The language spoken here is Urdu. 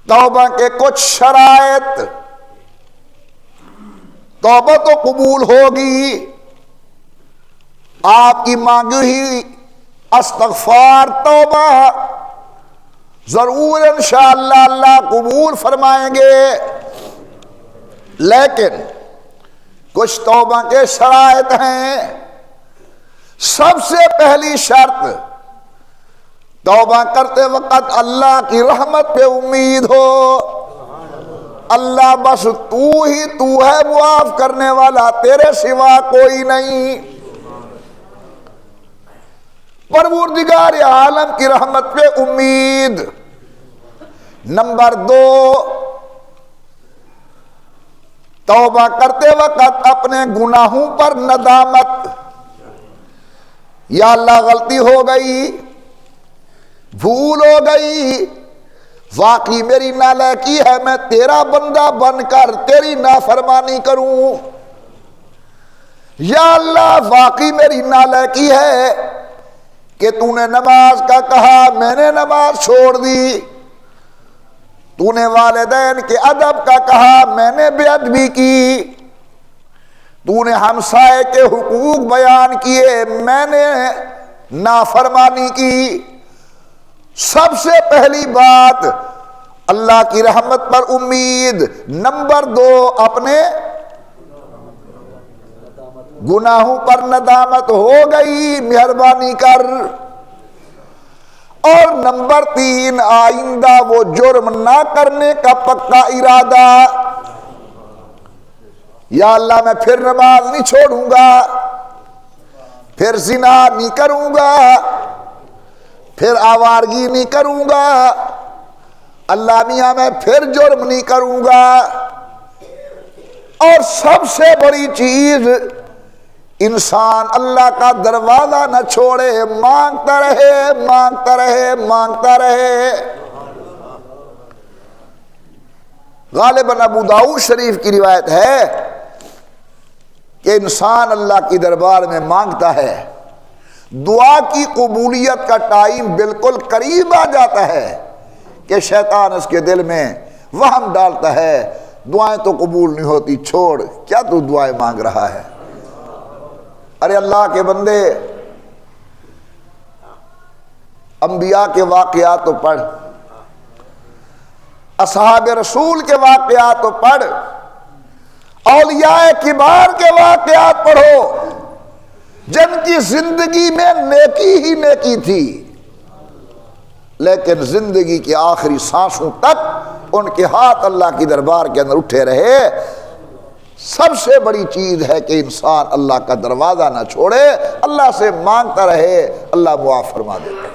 توبہ کے کچھ شرائط. توبہ تو قبول ہوگی، آپ کی مانگی ہوئی استغفار توبہ ضرور انشاءاللہ اللہ قبول فرمائیں گے، لیکن کچھ توبہ کے شرائط ہیں. سب سے پہلی شرط، توبہ کرتے وقت اللہ کی رحمت پہ امید ہو. اللہ بس تو ہی تو ہے معاف کرنے والا، تیرے سوا کوئی نہیں. پروردگار عالم کی رحمت پہ امید. نمبر 2، توبہ کرتے وقت اپنے گناہوں پر ندامت. یا اللہ غلطی ہو گئی، بھول ہو گئی، واقعی میری نالائقی ہے، میں تیرا بندہ بن کر تیری نافرمانی کروں. یا اللہ واقعی میری نالائقی ہے کہ تو نے نماز کا کہا، میں نے نماز چھوڑ دی. تو نے والدین کے ادب کا کہا، میں نے بے ادبی کی. تو نے ہمسائے کے حقوق بیان کیے، میں نے نافرمانی کی. سب سے پہلی بات اللہ کی رحمت پر امید. نمبر 2، اپنے گناہوں پر ندامت. ہو گئی مہربانی کر. اور نمبر 3، آئندہ وہ جرم نہ کرنے کا پکا ارادہ. یا اللہ میں پھر نماز نہیں چھوڑوں گا، پھر زنا نہیں کروں گا، پھر آوارگی نہیں کروں گا. اللہ میاں میں پھر جرم نہیں کروں گا. اور سب سے بڑی چیز، انسان اللہ کا دروازہ نہ چھوڑے، مانگتا رہے مانگتا رہے مانگتا رہے. غالباً ابو داؤد شریف کی روایت ہے کہ انسان اللہ کی دربار میں مانگتا ہے، دعا کی قبولیت کا ٹائم بالکل قریب آ جاتا ہے کہ شیطان اس کے دل میں وہم ڈالتا ہے دعائیں تو قبول نہیں ہوتی، چھوڑ، کیا تو دعائیں مانگ رہا ہے. ارے اللہ کے بندے، انبیاء کے واقعات تو پڑھ، اصحاب رسول کے واقعات تو پڑھ، اولیاء کبار کے واقعات پڑھو جن کی زندگی میں نیکی ہی نیکی تھی، لیکن زندگی کی آخری سانسوں تک ان کے ہاتھ اللہ کی دربار کے اندر اٹھے رہے. سب سے بڑی چیز ہے کہ انسان اللہ کا دروازہ نہ چھوڑے، اللہ سے مانگتا رہے، اللہ معاف فرما دیتا ہے.